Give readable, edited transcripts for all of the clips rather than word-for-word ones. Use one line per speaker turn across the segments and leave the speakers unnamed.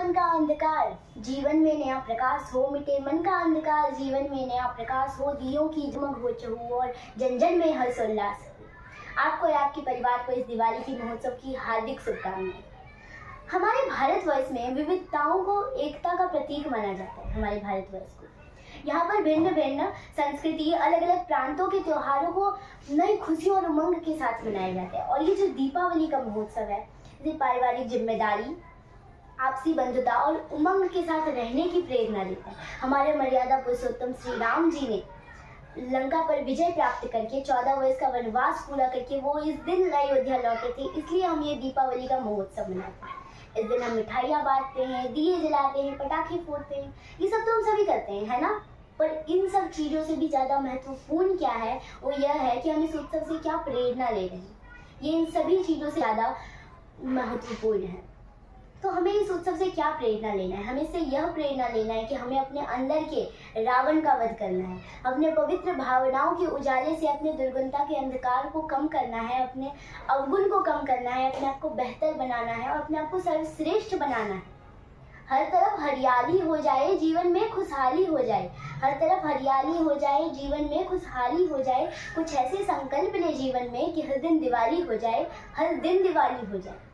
मन का अंधकार, जीवन में नया प्रकाश हो, मिटे मन का अंधकार, जीवन में नया प्रकाश हो, दियों की जगमग हो चहु और जन जन में हर्षोल्लास हो। आपको और आपके परिवार को इस दिवाली की महोत्सव की हार्दिक शुभकामनाएं। हमारे भारतवर्ष में विविधताओं को एकता का प्रतीक माना जाता है। हमारे भारतवर्ष को यहाँ पर भिन्न भिन्न संस्कृति, अलग अलग प्रांतों के त्योहारों को नई खुशियों और उमंग के साथ मनाया जाता है। और ये जो दीपावली का महोत्सव है, इसे पारिवारिक जिम्मेदारी, आपसी बंधुता और उमंग के साथ रहने की प्रेरणा देता है। हमारे मर्यादा पुरुषोत्तम श्री राम जी ने लंका पर विजय प्राप्त करके 14 वर्ष का वनवास पूरा करके वो इस दिन अयोध्या लौटे थे, इसलिए हम ये दीपावली का महोत्सव मनाते हैं। इस दिन हम मिठाइयाँ बांटते हैं, दिए जलाते हैं, पटाखे फोड़ते हैं, ये सब तो हम सभी करते हैं, है ना। पर इन सब चीज़ों से भी ज़्यादा महत्वपूर्ण क्या है, वो यह है कि हम इस उत्सव से क्या प्रेरणा ले रहे हैं। ये इन सभी चीज़ों से ज़्यादा महत्वपूर्ण है। तो हमें इस उत्सव से क्या प्रेरणा लेना है? हमें इससे यह प्रेरणा लेना है कि हमें अपने अंदर के रावण का वध करना है, अपने पवित्र भावनाओं के उजाले से अपने दुर्गुणता के अंधकार को कम करना है, अपने अवगुण को कम करना है, अपने आप को बेहतर बनाना है और अपने आप को सर्वश्रेष्ठ बनाना है। हर तरफ हरियाली हो जाए, जीवन में खुशहाली हो जाए। हर तरफ हरियाली हो जाए, जीवन में खुशहाली हो जाए। कुछ ऐसे संकल्प ले जीवन में कि हर दिन दिवाली हो जाए, हर दिन दिवाली हो जाए।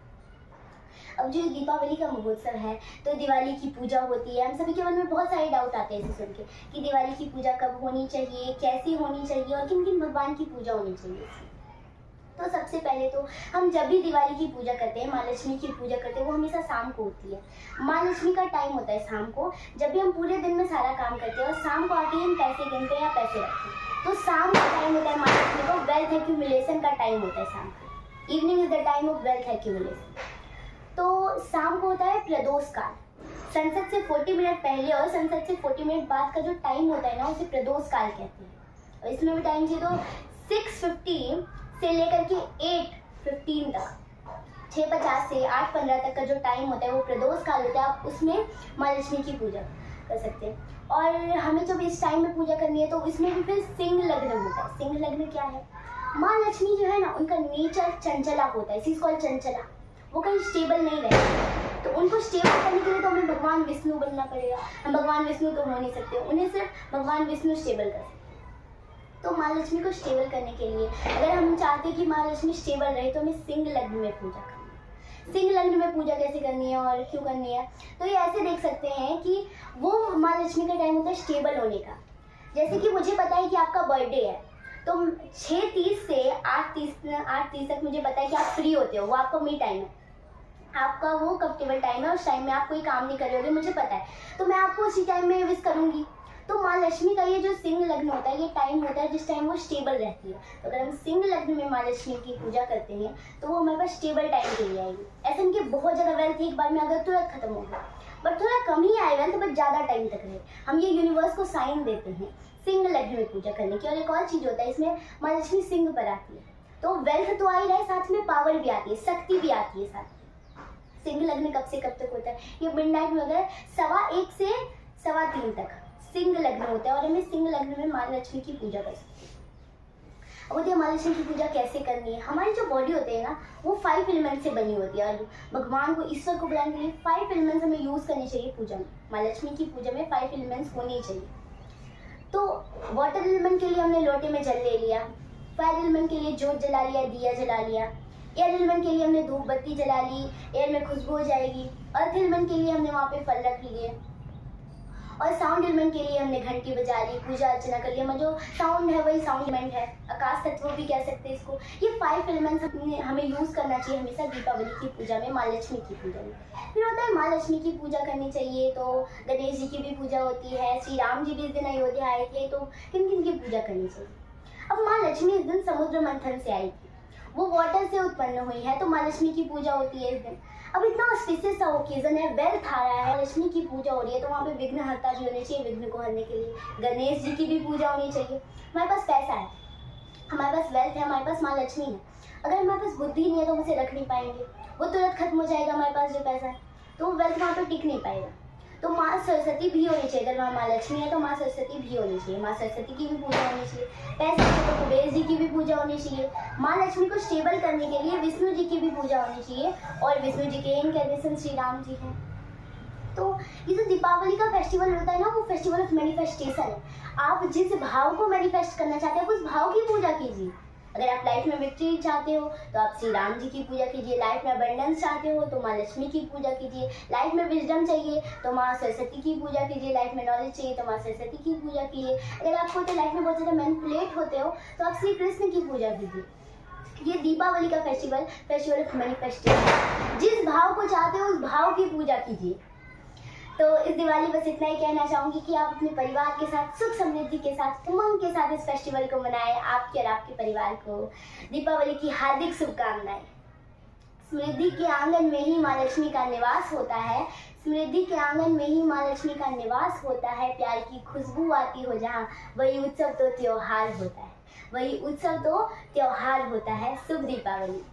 अब जो दीपावली का महोत्सव है, तो दिवाली की पूजा होती है। हम सभी के मन में बहुत सारे डाउट आते हैं इसे सुन के कि दिवाली की पूजा कब होनी चाहिए, कैसी होनी चाहिए और किन किन भगवान की पूजा होनी चाहिए। तो सबसे पहले तो हम जब भी दिवाली की पूजा करते हैं, माँ लक्ष्मी की पूजा करते हैं, वो हमेशा शाम को होती है। माँ लक्ष्मी का टाइम होता है शाम को, जब भी हम पूरे दिन में सारा काम करते हैं और शाम को आके हम पैसे गिनते हैं या पैसे रखते हैं। तो शाम का टाइम होता है माँ लक्ष्मी को वेल्थ एक्यूमुलेशन का टाइम होता है शाम का। Evening is the time of wealth accumulation. तो शाम को होता है प्रदोष काल। सनसेट से 40 मिनट पहले और सनसेट से 40 मिनट बाद का जो टाइम होता है ना, उसे प्रदोष काल कहते हैं। और इसमें भी टाइम चाहिए तो 6:15 से लेकर के 8:15 तक, 6:50 से 8:15 तक का जो टाइम होता है वो प्रदोष काल होता है। आप उसमें माँ लक्ष्मी की पूजा कर सकते हैं। और हमें जब इस टाइम में पूजा करनी है तो इसमें भी फिर सिंह लग्न होता है। सिंह लग्न क्या है? माँ लक्ष्मी जो है ना, उनका नेचर चंचला होता है, इसी कॉल्ड चंचला। वो कहीं स्टेबल नहीं रहती, तो उनको स्टेबल करने के लिए तो हमें भगवान विष्णु बनना पड़ेगा। हम भगवान विष्णु तो हो नहीं सकते, उन्हें सिर्फ भगवान विष्णु स्टेबल कर सकते। तो माँ लक्ष्मी को स्टेबल करने के लिए अगर हम चाहते हैं कि माँ लक्ष्मी स्टेबल रहे, तो हमें सिंह लग्न में पूजा करनी है। सिंह लग्न में पूजा कैसे करनी है और क्यों करनी है? तो ये ऐसे देख सकते हैं कि वो माँ लक्ष्मी का टाइम होता है स्टेबल होने का। जैसे कि मुझे पता है कि आपका बर्थडे है, तो 6:30 से 8:30 तक मुझे पता है कि आप फ्री होते हो, वो आपका मी टाइम है, आपका वो कंफर्टेबल टाइम है। उस टाइम में आप कोई काम नहीं कर रहे होगे, मुझे पता है, तो मैं आपको उसी टाइम में विश करूंगी। तो माँ लक्ष्मी का ये जो सिंह लग्न होता है, ये टाइम होता है जिस टाइम वो स्टेबल रहती है। तो अगर हम सिंह लग्न में माँ लक्ष्मी की पूजा करते हैं तो वो हमारे पास स्टेबल टाइम के लिए आएगी। ऐसे उनके बहुत ज़्यादा वेल्थ एक बार में अगर तुरंत खत्म हो गया, बट थोड़ा कम ही आए वेल्थ, बट ज़्यादा टाइम तक रहे, हम ये यूनिवर्स को साइन देते हैं सिंह लग्न में पूजा करने की। और एक और चीज़ होता है, इसमें माँ लक्ष्मी सिंह पर आती है, तो वेल्थ तो आ ही रहा है, साथ में पावर भी आती है, शक्ति भी आती है साथ। सिंह लग्न कब से कब तक होता है? ये मिडनाइट में होता है 1:15 से 3:15 तक सिंह लग्न होता है। और हमें सिंह लग्न में माँ लक्ष्मी की पूजा कर सकते हैं। अब माँ लक्ष्मी की पूजा कैसे करनी है? हमारी जो बॉडी होती है ना, वो 5 एलिमेंट से बनी होती है और भगवान को, ईश्वर को बुलाने के लिए 5 एलिमेंट्स हमें यूज़ करने चाहिए पूजा में। माँ लक्ष्मी की पूजा में 5 एलिमेंट्स होने चाहिए। तो वाटर एलिमेंट के लिए हमने लोटे में जल ले लिया, फायर एलिमेंट के लिए जोत जला लिया, दिया जला लिया, एयर एलिमेंट के लिए हमने धूप बत्ती जला ली, एयर में खुशबू हो जाएगी, अर्थ एलिमेंट के लिए हमने वहाँ पे फल रख लिए, और साउंड एलिमेंट के लिए हमने घंटी बजा ली, पूजा अर्चना कर लिया। जो साउंड है वही साउंड एलिमेंट है, आकाश तत्व भी कह सकते हैं इसको। ये 5 एलिमेंट्स हमें यूज़ करना चाहिए हमेशा दीपावली की पूजा में, माँ लक्ष्मी की पूजा में। फिर होता है माँ लक्ष्मी की पूजा करनी चाहिए तो गणेश जी की भी पूजा होती है। श्री राम जी भी इस दिन अयोध्या आए थे, तो किन किन की पूजा करनी चाहिए? अब माँ लक्ष्मी इस दिन समुद्र मंथन से आई थी, वो वाटर से उत्पन्न हुई है, तो माँ लक्ष्मी की पूजा होती है इस दिन। अब इतना ऑस्पिशियस सा ओकेजन है, वेल्थ आ रहा है, लक्ष्मी की पूजा हो रही है, तो वहाँ पे विघ्नहर्ता भी होने चाहिए, विघ्न को हरने के लिए गणेश जी की भी पूजा होनी चाहिए। हमारे पास पैसा है, हमारे पास वेल्थ है, हमारे पास माँ लक्ष्मी है, अगर हमारे पास बुद्धि नहीं है तो हम उसे रख नहीं पाएंगे, वो तुरंत खत्म हो जाएगा हमारे पास जो पैसा है, तो वो वेल्थ वहाँ पर टिक नहीं पाएगा। तो माँ सरस्वती भी होनी चाहिए, अगर वहाँ माँ लक्ष्मी है तो माँ सरस्वती भी होनी चाहिए, माँ सरस्वती की भी पूजा होनी चाहिए। पैसे है तो कुबेर जी की भी पूजा होनी चाहिए। माँ लक्ष्मी को स्टेबल करने के लिए विष्णु जी की भी पूजा होनी चाहिए, और विष्णु जी के इनकैर्नेशन श्री राम जी हैं। ये जो दीपावली का फेस्टिवल होता है ना, वो फेस्टिवल ऑफ मैनिफेस्टेशन है। आप जिस भाव को मैनिफेस्ट करना चाहते हैं, उस भाव की पूजा कीजिए। अगर आप लाइफ में विक्ट्री चाहते हो तो आप श्री राम जी की पूजा कीजिए। लाइफ में अबंडेंस चाहते हो तो माँ लक्ष्मी की पूजा कीजिए। लाइफ में विजडम चाहिए तो माँ सरस्वती की पूजा कीजिए। लाइफ में नॉलेज चाहिए तो माँ सरस्वती की पूजा कीजिए। अगर आपको तो लाइफ में बहुत ज़्यादा मैनिपुलेट होते हो तो आप श्री कृष्ण की पूजा कीजिए। ये दीपावली का फेस्टिवल ऑफ मैनिफेस्टेशन। जिस भाव को चाहते हो उस भाव की पूजा कीजिए। तो इस दिवाली बस इतना ही कहना चाहूँगी कि आप अपने परिवार के साथ सुख समृद्धि के साथ उमंग के साथ इस फेस्टिवल को मनाएं। आपके और आपके परिवार को दीपावली की हार्दिक शुभकामनाएं। समृद्धि के आंगन में ही माँ लक्ष्मी का निवास होता है। समृद्धि के आंगन में ही माँ लक्ष्मी का निवास होता है। प्यार की खुशबू आती हो जहाँ, वही उत्सव तो त्योहार होता है। वही उत्सव तो त्योहार होता है। शुभ दीपावली।